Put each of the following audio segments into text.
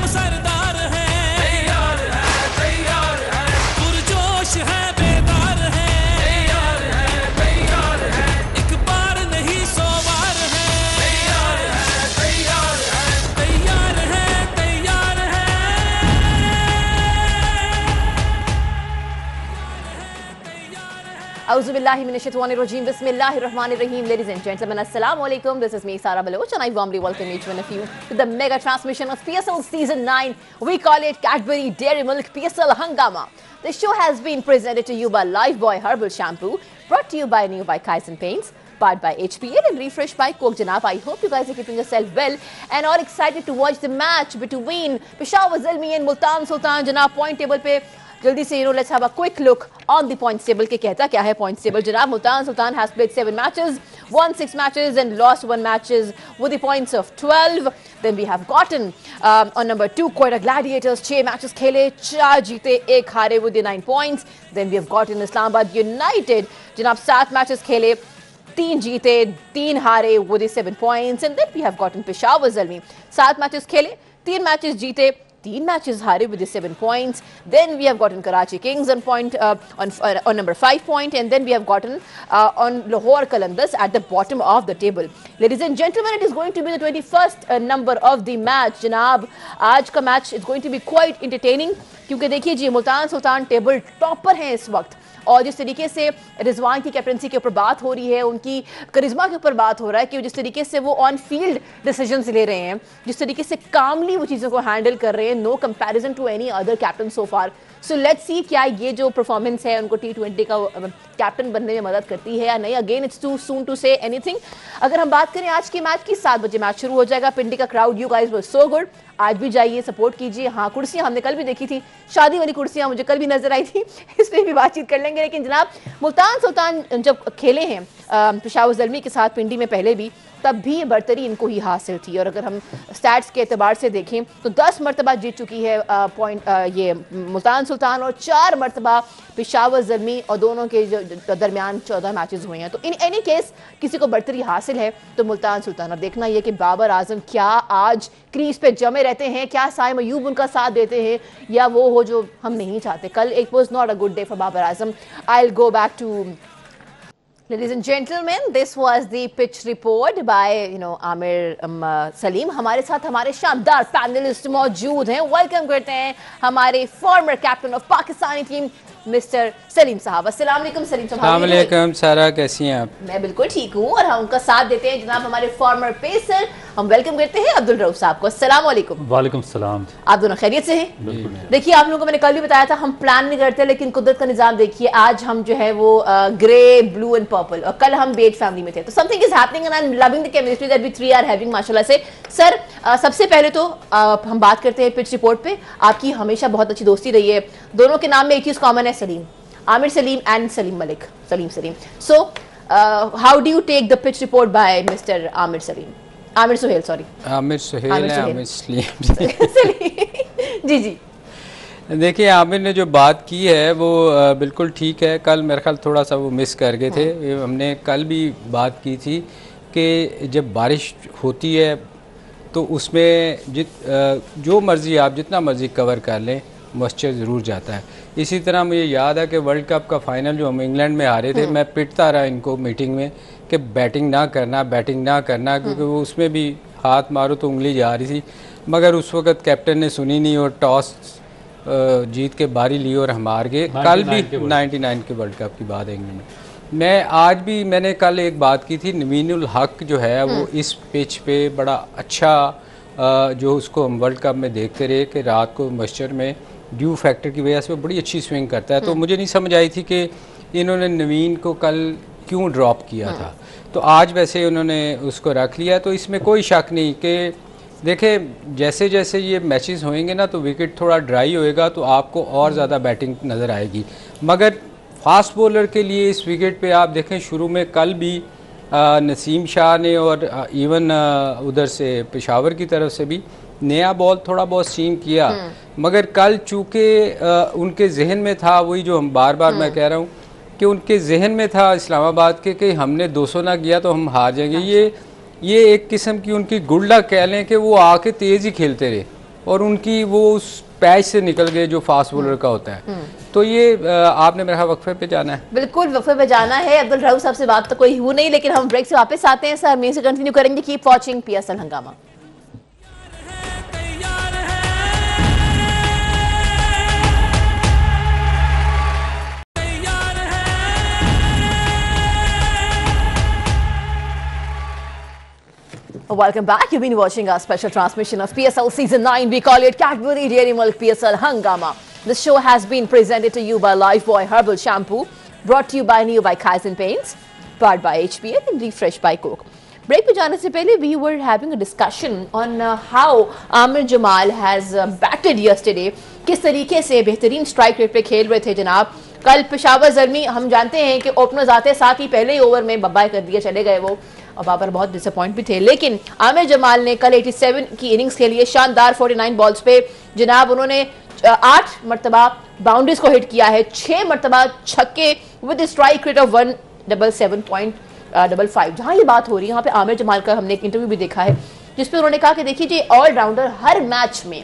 सरदार है, तैयार है, पुरजोश है, बेदार है, तैयार है, एक बार नहीं 100 बार है, तैयार है, तैयार है। Auzubillahi minash-shaytanir-rajim. Bismillahir-rahmanir-rahim. Ladies and gentlemen, assalamu alaikum. This is me, Sara Baloch, and I warmly welcome each one of you to the mega transmission of PSL Season 9. We call it Cadbury Dairy Milk PSL Hangama. The show has been presented to you by Lifebuoy Herbal Shampoo, brought to you by New by Kaizen Paints, powered by HPL and refreshed by Coke Janab. I hope you guys are keeping yourself well and are excited to watch the match between Peshawar Zalmi and Multan Sultan. Janab, point table pe jaldi se, let's have a quick look on the points table. Ke kehta kya hai points table? Janab, Multan Sultan has played 7 matches, won 6 matches and lost 1 matches with the points of 12. Then we have gotten on number 2 Quetta Gladiators, 6 matches khele, 4 jeete, 1 hare with the 9 points. Then we have gotten Islamabad United, Janab, 7 matches khele, 3 jeete, 3 hare with the 7 points. And then we have gotten Peshawar Zalmi, 7 matches khele, 3 matches jeete, 3 matches hare with the 7 points. Then we have gotten Karachi Kings on number 5 point, and then we have gotten on Lahore Qalandars at the bottom of the table. Ladies and gentlemen, it is going to be the 21st number of the match. Janab, आज का match is going to be quite entertaining क्योंकि देखिए जी, Multan Sultan table topper हैं इस वक्त, और जिस तरीके से रिजवान की कैप्टनसी के ऊपर बात हो रही है, उनकी करिश्मा के ऊपर बात हो रहा है कि जिस तरीके से वो ऑन फील्ड डिसीजंस ले रहे हैं, जिस तरीके से कामली वो चीज़ों को हैंडल कर रहे हैं, no comparison to any other captain so far. So let's see क्या ये जो परफॉर्मेंस है उनको T20 का कैप्टन बनने में मदद करती है या नहीं. Again it's too soon to say anything. अगर हम बात करें आज के मैच की, 7 बजे मैच शुरू हो जाएगा. पिंडी का crowd, you guys were so good. आज भी जाइए, सपोर्ट कीजिए. हाँ, कुर्सियां हमने कल भी देखी थी, शादी वाली कुर्सियां मुझे कल भी नजर आई थी, इस पर भी बातचीत कर लेंगे. लेकिन जनाब, मुल्तान सुल्तान जब खेले हैं पेशावर ज़ल्मी के साथ पिंडी में पहले भी, तब भी बरतरी इनको ही हासिल थी. और अगर हम स्टैट्स के एतबार से देखें तो 10 मरतबा जीत चुकी है ये मुल्तान सुल्तान, और 4 मरतबा पेशावर ज़ल्मी, और दोनों के दरमियान 14 मैचेस हुए हैं. तो इन एनी केस किसी को बरतरी हासिल है तो मुल्तान सुल्तान. अब देखना ये कि बाबर आजम क्या आज क्रीज पे जमे रहते हैं, क्या साइम अयूब उनका साथ देते हैं, या वो हो जो हम नहीं चाहते. कल it was not a good day for Babar Azam. I will go back to Ladies and gentlemen, this was the pitch report by Amir Salim. हमारे साथ हमारे शानदार पैनलिस्ट मौजूद हैं. वेलकम करते हैं हमारे former captain of Pakistani team mister Salim साहब. अस्सलाम वालेकुम सलीम साहब. अस्सलाम वालेकुम सारा, कैसी हैं आप? मैं बिल्कुल ठीक हूँ, और हम उनका साथ देते हैं जनाब हमारे फॉर्मर पेसर. हम वेलकम करते हैं अब्दुल रऊफ साहब को. अस्सलाम वालेकुम. वालेकुम सलाम. आप दोनों खैरियत से हैं? देखिए, आप लोगों को मैंने कल भी बताया था, हम प्लान नहीं करते, लेकिन कुदरत का निजाम देखिए. आज हम जो है वो ग्रे, ब्लू एंड पर्पल, और कल हम बेज फैमिली में थे. तो something is happening and I am loving the chemistry that we 3 are having माशाल्लाह से. सर, सबसे पहले तो हम बात करते हैं पिच रिपोर्ट पे. आपकी हमेशा बहुत अच्छी दोस्ती रही है, दोनों के नाम में एक चीज कॉमन है, Salim. Amir Salim and Salim Malik. Salim. So, how do you take the pitch report by Mr. Amir Salim? Amir Suhail, sorry. Amir Suhail. जी. देखिए, आमिर ने जो बात की है वो बिल्कुल ठीक है. कल मेरे ख्याल थोड़ा सा वो मिस कर गए थे. हमने कल भी बात की थी कि जब बारिश होती है तो उसमें जो मर्ज़ी आप जितना मर्ज़ी कवर कर लें, मॉइस्चर ज़रूर जाता है. इसी तरह मुझे याद है कि वर्ल्ड कप का फाइनल जो हम इंग्लैंड में हारे थे, मैं पिटता रहा इनको मीटिंग में कि बैटिंग ना करना, क्योंकि वो उसमें भी हाथ मारो तो उंगली जा रही थी. मगर उस वक़्त कैप्टन ने सुनी नहीं और टॉस जीत के बारी ली और हम हार गए. कल भी 99 के वर्ल्ड कप की बात है इंग्लैंड में. मैंने कल एक बात की थी, नवीन उल हक जो है वो इस पिच पे बड़ा अच्छा जो उसको हम वर्ल्ड कप में देखते रहे कि रात को मॉइस्चर में ड्यू फैक्टर की वजह से बड़ी अच्छी स्विंग करता है. तो मुझे नहीं समझ आई थी कि इन्होंने नवीन को कल क्यों ड्रॉप किया था. तो आज वैसे उन्होंने उसको रख लिया. तो इसमें कोई शक नहीं कि देखें, जैसे जैसे ये मैचेस होंगे ना तो विकेट थोड़ा ड्राई होएगा तो आपको और ज़्यादा बैटिंग नज़र आएगी. मगर फास्ट बॉलर के लिए इस विकेट पे आप देखें, शुरू में कल भी नसीम शाह ने और इवन उधर से पेशावर की तरफ से भी नया बॉल थोड़ा बहुत सीम किया. मगर कल चूँकि उनके जहन में था वही जो हम बार बार मैं कह रहा हूँ कि उनके जहन में था इस्लामाबाद के कि हमने 200 ना किया तो हम हार जाएंगे. ये एक किस्म की उनकी गुड लक कह लें कि वो आके तेज़ ही खेलते रहे. और उनकी वो उस पैच से निकल गए जो फास्ट बॉलर का होता है। तो ये आपने मेरा वक्फे पे जाना है। बिल्कुल वक्फे पे जाना है। अब्दुल रऊफ साहब से बात तो कोई हुई नहीं, लेकिन हम ब्रेक से वापस आते हैं सर, मेन से कंटिन्यू करेंगे। कीप वॉचिंग PSL हंगामा। Welcome back. You've been watching our special transmission of PSL Season 9. We call it Cadbury Dairy Milk PSL Hangama. This show has been presented to you by Lifebuoy Herbal Shampoo, brought to you by Neo by Kaizen Paints, powered by HPL and refreshed by Coke. Break पे जाने से पहले we were having a discussion on how Amir Jamal has batted yesterday. किस तरीके से बेहतरीन strike rate पे खेल रहे थे जनाब। कल पेशावर जर्मी हम जानते हैं कि ओपनर्स आते साथ ही पहले ही ओवर में बब्बाई कर दिए चले गए वो, और बाबर बहुत डिसअपॉइंट भी थे। लेकिन आमिर जमाल ने कल 87 की इनिंग्स खेली है, शानदार 49 बॉल्स पे जनाब। उन्होंने 8 मरतबा बाउंड्रीज को हिट किया है, 6 मरतबा छक्के विद स्ट्राइक रेट ऑफ 177.55। जहां ये बात हो रही है यहाँ पे आमिर जमाल का हमने एक इंटरव्यू भी देखा है जिसपे उन्होंने कहा कि देखिए जी ऑलराउंडर हर मैच में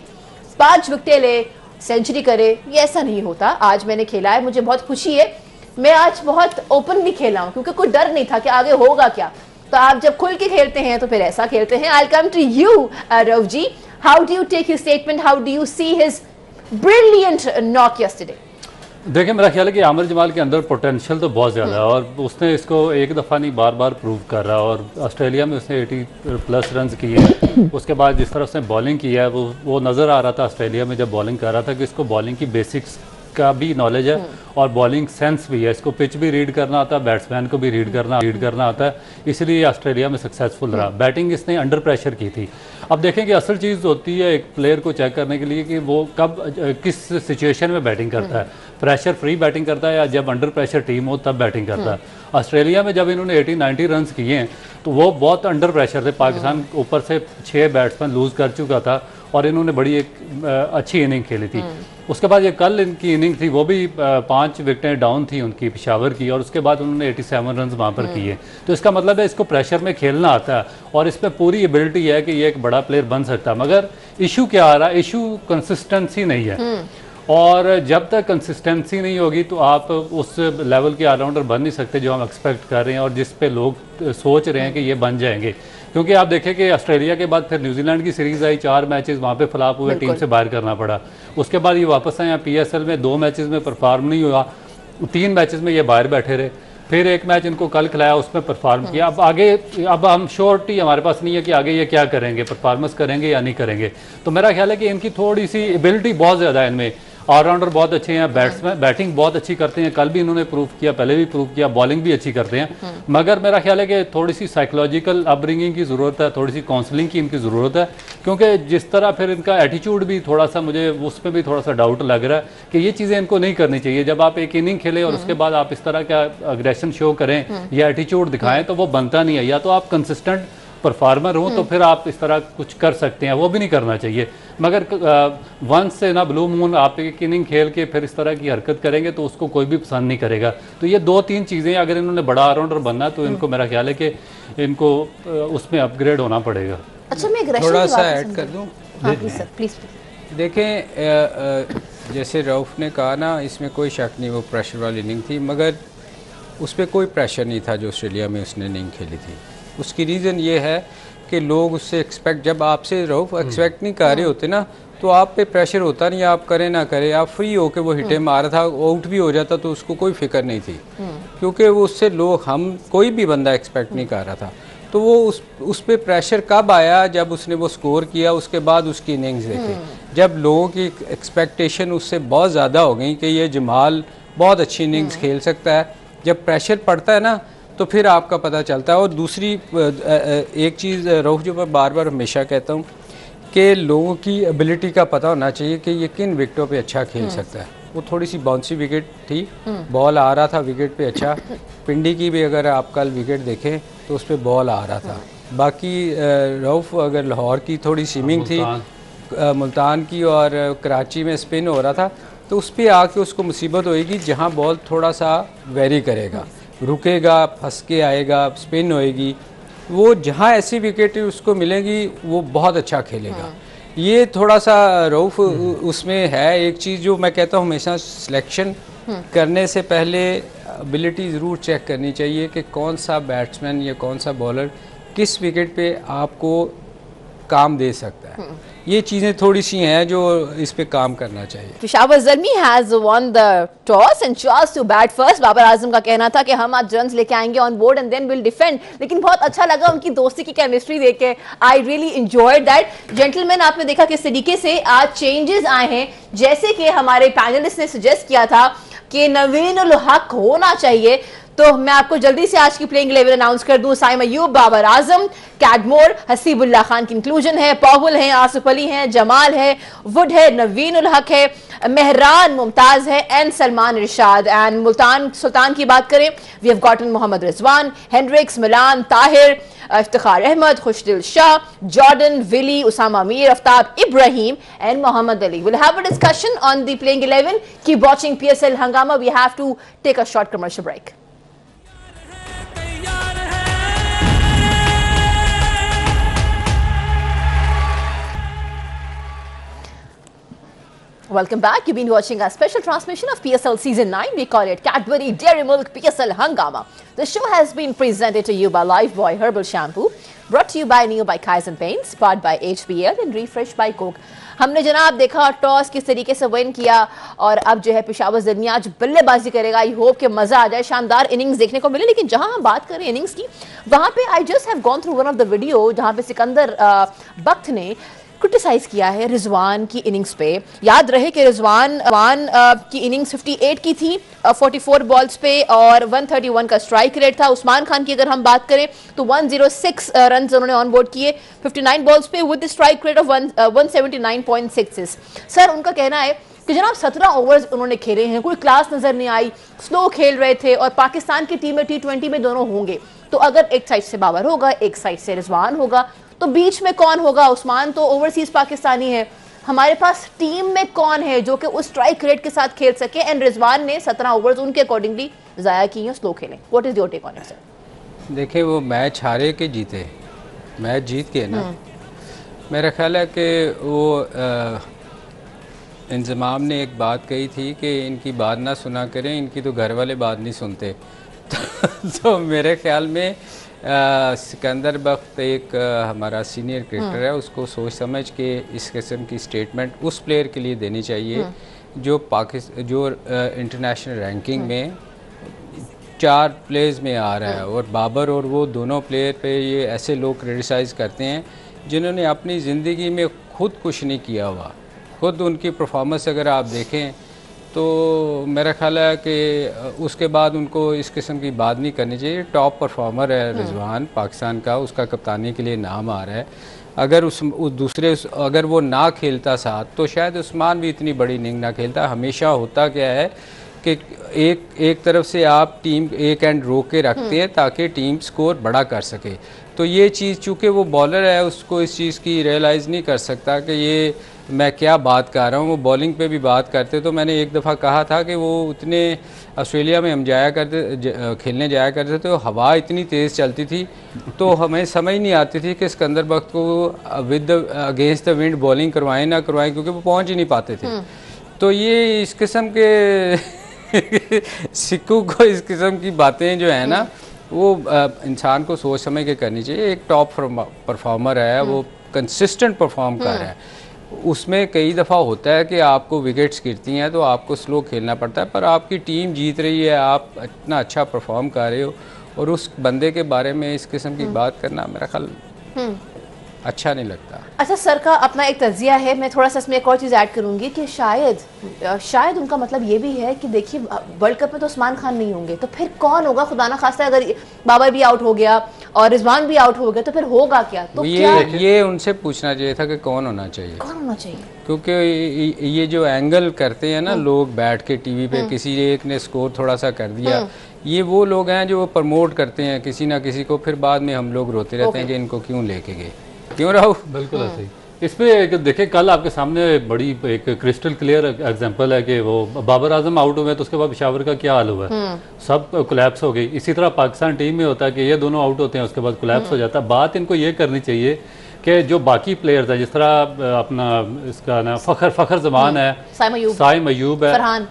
5 विकेटें ले, सेंचुरी करे, ये ऐसा नहीं होता। आज मैंने खेला है, मुझे बहुत खुशी है, मैं आज बहुत ओपनली खेला हूँ क्योंकि कोई डर नहीं था कि आगे होगा क्या। तो आप जब खुल के खेलते हैं तो फिर ऐसा खेलते हैं। I'll come to you, Rauf ji. How do you take his statement? How do you see his brilliant knock yesterday? देखिए मेरा ख्याल है कि आमिर जमाल के अंदर पोटेंशियल तो बहुत ज़्यादा है और उसने इसको एक दफ़ा नहीं बार बार प्रूव कर रहा है। और ऑस्ट्रेलिया में उसने 80+ रन किए हैं। उसके बाद जिस तरह उसने बॉलिंग की है वो नज़र आ रहा था ऑस्ट्रेलिया में जब बॉलिंग कर रहा था कि इसको बॉलिंग की बेसिक्स का भी नॉलेज है और बॉलिंग सेंस भी है। इसको पिच भी रीड करना आता है, बैट्समैन को भी रीड करना आता है, इसलिए ऑस्ट्रेलिया में सक्सेसफुल रहा। बैटिंग इसने अंडर प्रेशर की थी। अब देखें कि असल चीज़ होती है एक प्लेयर को चेक करने के लिए कि वो कब किस सिचुएशन में बैटिंग करता है, प्रेशर फ्री बैटिंग करता है या जब अंडर प्रेशर टीम हो तब बैटिंग करता है। ऑस्ट्रेलिया में जब इन्होंने 80-90 रन किए हैं तो वो बहुत अंडर प्रेशर थे। पाकिस्तान ऊपर से 6 बैट्समैन लूज कर चुका था और इन्होंने बड़ी एक अच्छी इनिंग खेली थी। उसके बाद ये कल इनकी इनिंग थी वो भी 5 विकेटें डाउन थी उनकी पेशावर की और उसके बाद उन्होंने 87 रन वहाँ पर किए। तो इसका मतलब है इसको प्रेशर में खेलना आता है और इस पर पूरी एबिलिटी है कि ये एक बड़ा प्लेयर बन सकता है। मगर इशू क्या आ रहा है, इशू कंसिस्टेंसी नहीं है और जब तक कंसिस्टेंसी नहीं होगी तो आप उस लेवल के ऑलराउंडर बन नहीं सकते जो हम एक्सपेक्ट कर रहे हैं और जिस पे लोग सोच रहे हैं कि ये बन जाएंगे। क्योंकि आप देखें कि ऑस्ट्रेलिया के बाद फिर न्यूजीलैंड की सीरीज़ आई, 4 मैचेस वहाँ पे फ्लॉप हुए, टीम से बाहर करना पड़ा। उसके बाद ये वापस आए PSL में 2 मैचेस में परफॉर्म नहीं हुआ, 3 मैचेस में ये बाहर बैठे रहे, फिर एक मैच इनको कल खिलाया उसमें परफॉर्म किया। अब आगे अब हम श्योरिटी हमारे पास नहीं है कि आगे ये क्या करेंगे, परफॉर्मेंस करेंगे या नहीं करेंगे। तो मेरा ख्याल है कि इनकी थोड़ी सी एबिलिटी बहुत ज़्यादा है इनमें। ऑलराउंडर बहुत अच्छे हैं, बैट्समैन बैटिंग बहुत अच्छी करते हैं, कल भी इन्होंने प्रूव किया, पहले भी प्रूव किया, बॉलिंग भी अच्छी करते हैं। मगर मेरा ख्याल है कि थोड़ी सी साइकोलॉजिकल अपब्रिंगिंग की ज़रूरत है, थोड़ी सी काउंसलिंग की इनकी ज़रूरत है। क्योंकि जिस तरह फिर इनका एटीट्यूड भी थोड़ा सा मुझे उस पर भी थोड़ा सा डाउट लग रहा है कि ये चीज़ें इनको नहीं करनी चाहिए। जब आप एक इनिंग खेलें और उसके बाद आप इस तरह का अग्रेशन शो करें या एटीट्यूड दिखाएं तो वो बनता नहीं है। या तो आप कंसिस्टेंट परफॉर्मर हो तो फिर आप इस तरह कुछ कर सकते हैं, वो भी नहीं करना चाहिए। मगर वंस से ना ब्लू मून आप एक इनिंग खेल के फिर इस तरह की हरकत करेंगे तो उसको कोई भी पसंद नहीं करेगा। तो ये 2-3 चीज़ें अगर इन्होंने बड़ा ऑलराउंडर बनना तो इनको मेरा ख्याल है कि इनको उसमें अपग्रेड होना पड़ेगा। अच्छा मैं थोड़ा सा ऐड कर दूं। हाँ प्लीज सर, प्लीज। देखें जैसे रऊफ ने कहा ना, इसमें कोई शक नहीं वो प्रेशर वाली इनिंग थी, मगर उस पर कोई प्रेशर नहीं था जो ऑस्ट्रेलिया में उसने इनिंग खेली थी। उसकी रीज़न ये है कि लोग उससे एक्सपेक्ट, जब आपसे रऊफ एक्सपेक्ट नहीं कर रहे होते ना तो आप पे प्रेशर होता नहीं, आप करें ना करें, आप फ्री होके वो हिटे मारा था, आउट भी हो जाता तो उसको कोई फिक्र नहीं थी। क्योंकि वो उससे लोग, हम कोई भी बंदा एक्सपेक्ट नहीं कर रहा था। तो वो उस पे प्रेशर कब आया, जब उसने वो स्कोर किया, उसके बाद उसकी इनिंग्स देखे, जब लोगों की एक्सपेक्टेशन उससे बहुत ज़्यादा हो गई कि ये जमाल बहुत अच्छी इनिंग्स खेल सकता है। जब प्रेशर पड़ता है ना तो फिर आपका पता चलता है। और दूसरी एक चीज़ रऊफ जो मैं बार बार हमेशा कहता हूँ कि लोगों की एबिलिटी का पता होना चाहिए कि ये किन विकेटों पे अच्छा खेल सकता है। वो थोड़ी सी बाउंसी विकेट थी, बॉल आ रहा था विकेट पे अच्छा। पिंडी की भी अगर आप कल विकेट देखें तो उस पर बॉल आ रहा था। बाकी रऊफ अगर लाहौर की थोड़ी स्विमिंग थी, मुल्तान की और कराची में स्पिन हो रहा था, तो उस पर आके उसको मुसीबत होएगी जहाँ बॉल थोड़ा सा वेरी करेगा, रुकेगा, फंस के आएगा, स्पिन होएगी। वो जहाँ ऐसी विकेट उसको मिलेगी वो बहुत अच्छा खेलेगा। ये थोड़ा सा रऊफ उसमें है एक चीज़ जो मैं कहता हूँ हमेशा सिलेक्शन करने से पहले एबिलिटी ज़रूर चेक करनी चाहिए कि कौन सा बैट्समैन या कौन सा बॉलर किस विकेट पे आपको काम दे सकता है। ये चीज़ें थोड़ी सी हैं जो इस पे काम करना चाहिए। Peshawar Zalmi has won the toss and choice to bat first. Babar Azam का कहना था कि हम आज रन्स लेके आएंगे on board and then will defend, लेकिन बहुत अच्छा लगा उनकी दोस्ती की केमिस्ट्री देख के। I really enjoyed that. Gentleman, आपने देखा किस तरीके से आज चेंजेस आए हैं, जैसे कि हमारे पैनलिस्ट ने सजेस्ट किया था कि नवीन उल हक होना चाहिए, तो मैं आपको जल्दी से आज की प्लेइंग 11 अनाउंस कर दूं। साइम अयूब, बाबर आजम, कैडमोर, हसीबुल्लाह खान की इंक्लूजन है, पॉवल है, आसिफ अली है, जमाल है, वुड है, नवीन उल हक है, मेहरान मुमताज है एंड सलमान इरशाद। एंड मुल्तान सुल्तान की बात करें, we have gotten Mohammad Rizwan, Hendricks, Milan, Tahir, Iftikhar Ahmed, Khushdil Shah, Jordan, Willey, Usama Mir, Aftab Ibrahim and Mohammad Ali. We'll have a discussion on the playing 11. Keep watching PSL Hangama. We have to take a short commercial break. Welcome back. You've been watching a special transmission of PSL Season 9. We call it Cadbury Dairy Milk PSL Hangama. The show has been presented to you by Lifebuoy Herbal Shampoo, brought to you by Neo by Kaizen Paints, powered by HBL and refreshed by Coke. हमने जनाब देखा toss किस तरीके से win किया और अब जो है पेशावर ज़ल्मी आज बल्लेबाजी करेगा। आई होप कि मजा आ जाए, शानदार इनिंग्स देखने को मिले। लेकिन जहां हम बात करें इनिंग्स की, वहां पे I just have gone through one of the video जहां पे सिकंदर बख्त ने क्रिटिसाइज किया है रिजवान की इनिंग्स पे। याद रहे कि रिजवान की इनिंग्स 58 की थी 44 बॉल्स पे और 131 का स्ट्राइक रेट था। उस्मान खान की अगर हम बात करें तो 106 रन उन्होंने ऑन बोर्ड किए 59 बॉल्स पे with strike rate of 179.66। Sir, उनका कहना है कि जनाब 17 ओवर्स उन्होंने खेले हैं, कोई क्लास नजर नहीं आई, स्लो खेल रहे थे और पाकिस्तान की टीम में T20 में दोनों होंगे, तो अगर एक साइड से बाबर होगा, एक साइड से रिजवान होगा, तो बीच में कौन होगा? उस्मान तो ओवरसीज पाकिस्तानी है, हमारे पास टीम में कौन है जो कि उस स्ट्राइक रेट के साथ खेल सके? एंड रिजवान ने 17 ओवर्स उनके अकॉर्डिंगली जाया किए, स्लो खेले। What is your take on it sir? देखिए, वो मैच हारे के जीते, मैच जीत के ना, मेरा ख्याल है कि वो इंजमाम ने एक बात कही थी कि इनकी बात ना सुना करें, इनकी तो घर वाले बात नहीं सुनते। तो मेरे ख्याल में सिकंदर बख्त एक हमारा सीनियर क्रिकेटर है, उसको सोच समझ के इस किस्म की स्टेटमेंट उस प्लेयर के लिए देनी चाहिए जो इंटरनेशनल रैंकिंग में 4 प्लेस में आ रहा है। और बाबर और वो दोनों प्लेयर पे ये ऐसे लोग क्रिटिसाइज़ करते हैं जिन्होंने अपनी ज़िंदगी में खुद कुछ नहीं किया हुआ। खुद उनकी परफॉर्मेंस अगर आप देखें तो मेरा ख्याल है कि उसके बाद उनको इस किस्म की बात नहीं करनी चाहिए। टॉप परफॉर्मर है रिजवान पाकिस्तान का, उसका कप्तानी के लिए नाम आ रहा है। अगर अगर वो ना खेलता साथ तो शायद उस्मान भी इतनी बड़ी इनिंग ना खेलता। हमेशा होता क्या है कि एक तरफ से आप टीम एक एंड रोक के रखते हैं ताकि टीम स्कोर बड़ा कर सके। तो ये चीज़ चूँकि वो बॉलर है, उसको इस चीज़ की रियलाइज़ नहीं कर सकता कि ये मैं क्या बात कर रहा हूँ। वो बॉलिंग पे भी बात करते, तो मैंने एक दफ़ा कहा था कि वो उतने ऑस्ट्रेलिया में हम खेलने जाया करते थे, तो हवा इतनी तेज़ चलती थी तो हमें समझ नहीं आती थी कि सिकंदर बख्त को with against the wind bowling करवाएं ना करवाएं, क्योंकि वो पहुँच ही नहीं पाते थे। तो ये इस किस्म के सिक्कू को इस किस्म की बातें जो है ना, वो इंसान को सोच समझ के करनी चाहिए। एक टॉप परफॉर्मर है, वो कंसिस्टेंट परफॉर्म कर रहा है। उसमें कई दफ़ा होता है कि आपको विकेट्स गिरती हैं तो आपको स्लो खेलना पड़ता है, पर आपकी टीम जीत रही है, आप इतना अच्छा परफॉर्म कर रहे हो और उस बंदे के बारे में इस किस्म की बात करना मेरा ख्याल अच्छा नहीं लगता। अच्छा, सर का अपना एक तजिया है, मैं थोड़ा सा इसमें एक और चीज़ ऐड करूंगी कि शायद उनका मतलब ये भी है कि देखिए वर्ल्ड कप में तो उस्मान खान नहीं होंगे, तो फिर कौन होगा? खुदा ना खास्ता अगर बाबर भी आउट हो गया और रिजवान भी आउट हो गया तो फिर होगा क्या? तो ये उनसे पूछना चाहिए था कि कौन होना चाहिए, कौन होना चाहिए, क्योंकि ये जो एंगल करते हैं ना लोग बैठ के टीवी पे, किसी एक ने स्कोर थोड़ा सा कर दिया, ये वो लोग हैं जो प्रमोट करते हैं किसी ना किसी को, फिर बाद में हम लोग रोते रहते हैं कि इनको क्यों लेके गए। क्यों राहुल? बिल्कुल ऐसे ही। इसमें देखिए कल आपके सामने बड़ी एक क्रिस्टल क्लियर एग्जांपल है कि वो बाबर आजम आउट हुए तो उसके बाद पेशावर का क्या हाल हुआ है, सब कोलैप्स हो गई। इसी तरह पाकिस्तान टीम में होता है कि ये दोनों आउट होते हैं उसके बाद कोलैप्स हो जाता है। बात इनको ये करनी चाहिए कि जो बाकी प्लेयर्स हैं, जिस तरह अपना इसका ना फ़खर ज़मान है, साइम अयूब है, फरहान,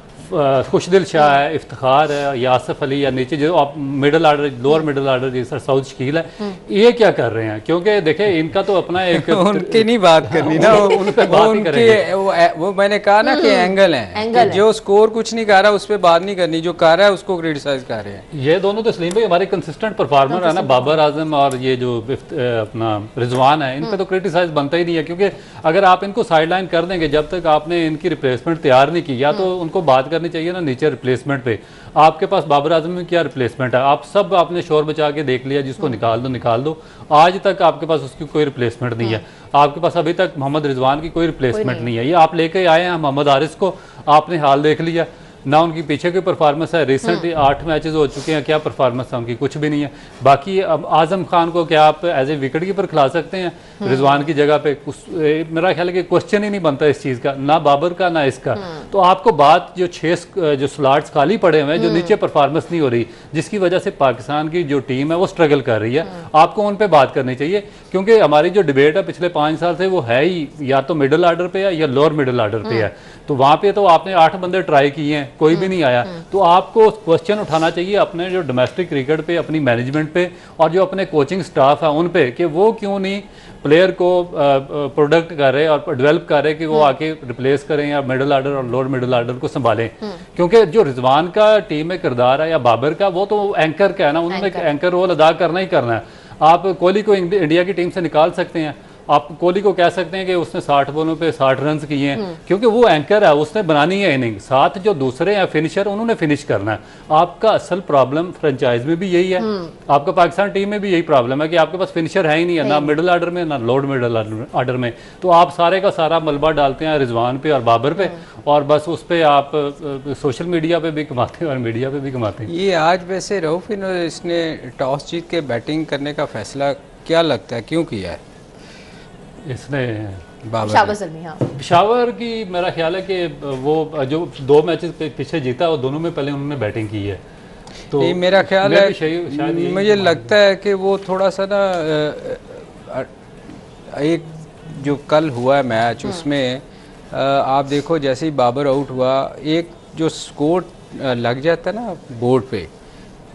खुशदिल शाह है, इफ्तिखार है, यासिफ अली, या नीचे जो आप middle order, lower middle order जिस तरह सऊद शकील है, ये क्या कर रहे हैं? क्योंकि देखें इनका तो अपना एक उनकी नहीं बात करनी ना, उन पे बात ही करेंगे। वो मैंने कहा ना कि एंगल है, जो स्कोर कुछ नहीं कर रहा उस पर बात नहीं करनी, जो कर रहा है उसको क्रिटिसाइज कर रहे हैं। ये दोनों तो सलीम भाई हमारे कंसिस्टेंट परफॉर्मर है ना, बाबर आजम और ये जो अपना रिजवान है, इन पे तो क्रिटिसाइज बनता ही नहीं है, क्योंकि अगर आप इनको साइडलाइन कर देंगे जब तक आपने इनकी रिप्लेसमेंट तैयार नहीं की, या तो उनको बात करनी चाहिए ना नीचे रिप्लेसमेंट पे। आपके पास बाबर आजम में क्या रिप्लेसमेंट है? आप सब आपने शोर बचा के देख लिया, जिसको निकाल दो, आज तक आपके पास उसकी कोई रिप्लेसमेंट नहीं है। आपके पास अभी तक मोहम्मद रिजवान की कोई रिप्लेसमेंट नहीं है। ये आप लेके आए हैं मोहम्मद हारिस को, आपने हाल देख लिया ना, उनकी पीछे की परफॉर्मेंस है। रिसेंटली 8 मैचेस हो चुके हैं, क्या परफॉर्मेंस है उनकी? कुछ भी नहीं है। बाकी अब आजम खान को क्या आप एज ए विकेट कीपर खिला सकते हैं रिजवान की जगह पे? मेरा ख्याल है कि क्वेश्चन ही नहीं बनता इस चीज़ का, ना बाबर का ना इसका। तो आपको बात जो 6 जो स्लॉट्स खाली पड़े हुए हैं, जो नीचे परफॉर्मेंस नहीं हो रही, जिसकी वजह से पाकिस्तान की जो टीम है वो स्ट्रगल कर रही है, आपको उन पर बात करनी चाहिए। क्योंकि हमारी जो डिबेट है पिछले 5 साल से, वो है ही या तो मिडल आर्डर पे है या लोअर मिडल आर्डर पे है। तो वहाँ पे तो आपने 8 बंदे ट्राई किए हैं, कोई भी नहीं आया। तो आपको क्वेश्चन उठाना चाहिए अपने जो डोमेस्टिक क्रिकेट पे, अपनी मैनेजमेंट पे, और जो अपने कोचिंग स्टाफ है उन पे, कि वो क्यों नहीं प्लेयर को प्रोडक्ट कर रहे और डेवलप कर रहे कि वो आके रिप्लेस करें या मिडल आर्डर और लोअर मिडल आर्डर को संभालें। क्योंकि जो रिजवान का टीम में किरदार है या बाबर का, वो तो एंकर का है ना, उन्होंने एंकर रोल अदा करना ही करना है। आप कोहली को इंडिया की टीम से निकाल सकते हैं, आप कोहली को कह सकते हैं कि उसने 60 बॉलों पे 60 रन किए हैं, क्योंकि वो एंकर है, उसने बनानी है इनिंग। साथ जो दूसरे हैं फिनिशर, उन्होंने फिनिश करना है। आपका असल प्रॉब्लम फ्रेंचाइज में भी यही है, आपका पाकिस्तान टीम में भी यही प्रॉब्लम है कि आपके पास फिनिशर है ही नहीं है, ना मिडल आर्डर में ना लोअर मिडल आर्डर में। तो आप सारे का सारा मलबा डालते हैं रिजवान पे और बाबर पे, और बस उस पर आप सोशल मीडिया पे भी कमाते हैं और मीडिया पे भी कमाते हैं। ये आज वैसे रऊफ इसने टॉस जीत के बैटिंग करने का फैसला क्या लगता है क्यों किया है इसने? पेशावर की मेरा ख्याल है कि वो जो 2 मैचेस पीछे जीता, वो दोनों में पहले उन्होंने बैटिंग की है। तो मेरा ख्याल है, मुझे लगता है कि वो थोड़ा सा ना, एक जो कल हुआ है मैच, उसमें आप देखो जैसे ही बाबर आउट हुआ, एक जो स्कोर लग जाता है ना बोर्ड पे,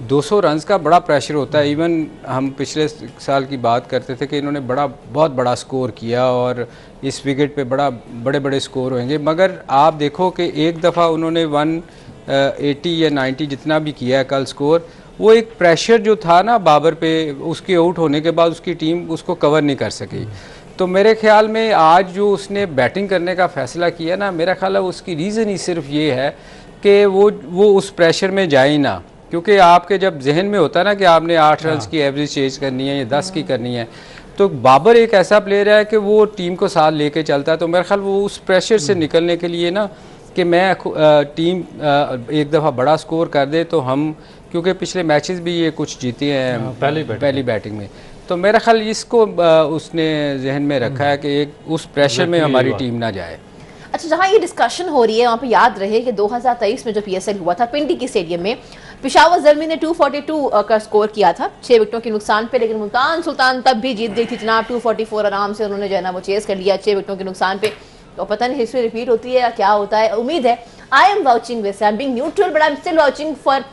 200 रन्स का बड़ा प्रेशर होता है। इवन हम पिछले साल की बात करते थे कि इन्होंने बहुत बड़ा स्कोर किया और इस विकेट पे बड़े बड़े स्कोर होंगे, मगर आप देखो कि एक दफ़ा उन्होंने 180 या 90 जितना भी किया है कल स्कोर, वो एक प्रेशर जो था ना बाबर पे, उसके आउट होने के बाद उसकी टीम उसको कवर नहीं कर सकी। तो मेरे ख्याल में आज जो उसने बैटिंग करने का फ़ैसला किया ना, मेरा ख्याल है उसकी रीज़न ही सिर्फ ये है कि वो उस प्रेशर में जाए ना, क्योंकि आपके जब जहन में होता है ना कि आपने 8 रन की एवरेज चेज करनी है या 10 की करनी है, तो बाबर एक ऐसा प्लेयर है कि वो टीम को साथ लेके चलता है। तो मेरे ख्याल वो उस प्रेशर से निकलने के लिए ना, कि मैं टीम एक दफ़ा बड़ा स्कोर कर दे तो हम, क्योंकि पिछले मैचेस भी ये कुछ जीते हैं पहली बैटिंग में, तो मेरा ख्याल इसको उसने जहन में रखा है कि एक उस प्रेशर में हमारी टीम ना जाए। अच्छा, जहाँ ये डिस्कशन हो रही है वहाँ पे याद रहे कि 2023 में जो PSL हुआ था पिंडी के स्टेडियम में, पेशावर ज़ल्मी ने 242 का स्कोर किया था 6 विकेटों के नुकसान पे, लेकिन मुल्तान सुल्तान तब भी जीत गई थी जनाब। 244 आराम से उन्होंने जो है ना वो चेस कर लिया 6 विकेटों के नुकसान पे। तो पता नहीं हिस्ट्री रिपीट होती है या क्या होता है, उम्मीद है। I am vouching this, I am being neutral but I am still vouching for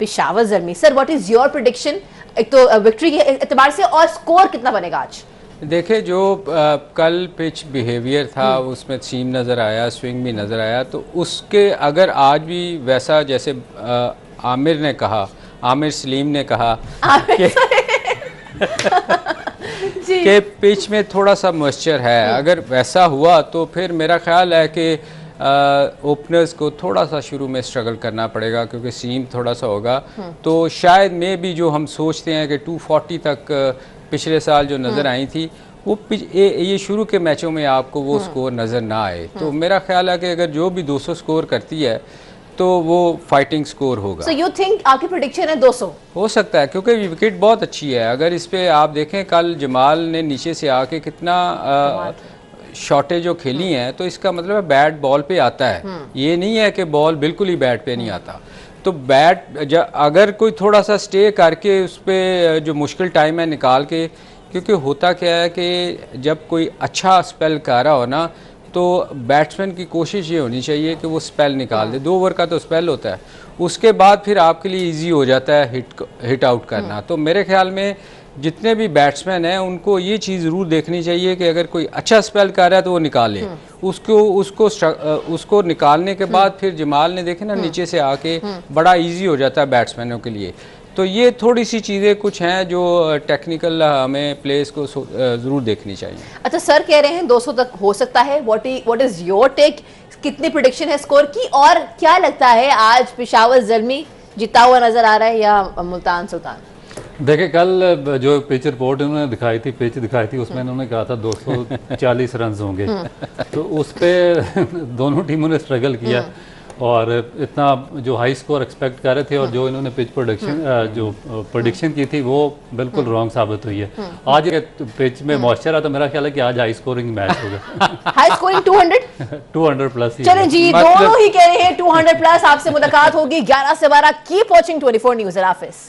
Peshawar Zalmi. Sir, what is your prediction, एक तो विक्ट्री के एतबार से, और स्कोर कितना बनेगा आज? देखिए, जो कल पिच बिहेवियर था उसमें सीम नज़र आया, स्विंग भी नज़र आया, तो उसके अगर आज भी वैसा जैसे आमिर ने कहा, आमिर सलीम ने कहा कि पिच में थोड़ा सा मॉइस्चर है, अगर वैसा हुआ तो फिर मेरा ख्याल है कि ओपनर्स को थोड़ा सा शुरू में स्ट्रगल करना पड़ेगा, क्योंकि सीम थोड़ा सा होगा। तो शायद में भी जो हम सोचते हैं कि 240 तक पिछले साल जो नज़र आई थी, वो ये शुरू के मैचों में आपको वो स्कोर नज़र ना आए। तो मेरा ख्याल है कि अगर जो भी 200 स्कोर करती है तो वो फाइटिंग स्कोर होगा। So you think आपकी प्रेडिक्शन है 200? हो सकता है, क्योंकि विकेट बहुत अच्छी है। अगर इस पे आप देखें, कल जमाल ने नीचे से आके कितना शॉटें जो खेली हैं, तो इसका मतलब है बैट बॉल पे आता है, ये नहीं है कि बॉल बिल्कुल ही बैट पे नहीं आता। तो बैट अगर कोई थोड़ा सा स्टे करके उस पर जो मुश्किल टाइम है निकाल के क्योंकि होता क्या है कि जब कोई अच्छा स्पेल कर रहा हो ना, तो बैट्समैन की कोशिश ये होनी चाहिए कि वो स्पेल निकाल दे। 2 ओवर का तो स्पेल होता है, उसके बाद फिर आपके लिए इजी हो जाता है हिट आउट करना। तो मेरे ख्याल में जितने भी बैट्समैन हैं उनको ये चीज़ ज़रूर देखनी चाहिए कि अगर कोई अच्छा स्पेल कर रहा है तो वो निकाले उसको निकालने के बाद फिर जमाल ने देखे ना नीचे से आके बड़ा इजी हो जाता है बैट्समैनों के लिए। तो ये थोड़ी सी चीज़ें कुछ हैं जो टेक्निकल हमें प्लेयर्स को ज़रूर देखनी चाहिए। अच्छा सर कह रहे हैं 200 तक हो सकता है, व्हाट इज योर टेक? कितनी प्रेडिक्शन है स्कोर की, और क्या लगता है आज पेशावर ज़ल्मी जीता हुआ नजर आ रहा है या मुल्तान सुल्तान? देखिए कल जो पिच रिपोर्ट उन्होंने दिखाई थी, पिच दिखाई थी, उसमें उन्होंने कहा था 240 रन होंगे। तो उस पे दोनों टीमों ने स्ट्रगल किया और इतना जो हाई स्कोर एक्सपेक्ट कर रहे थे और जो इन्होंने पिच प्रोडिक्शन की थी वो बिल्कुल रॉन्ग साबित हुई है। आज पिच में मॉइस्चर है तो मेरा ख्याल है कि आज हाई स्कोरिंग मैच होगा। हाई स्कोरिंग 200 प्लस ही। चलें जी, दोनों ही कह रहे हैं 200 प्लस। आपसे मुलाकात होगी 11 से 12। Keep watching 24 news. हाफिज़।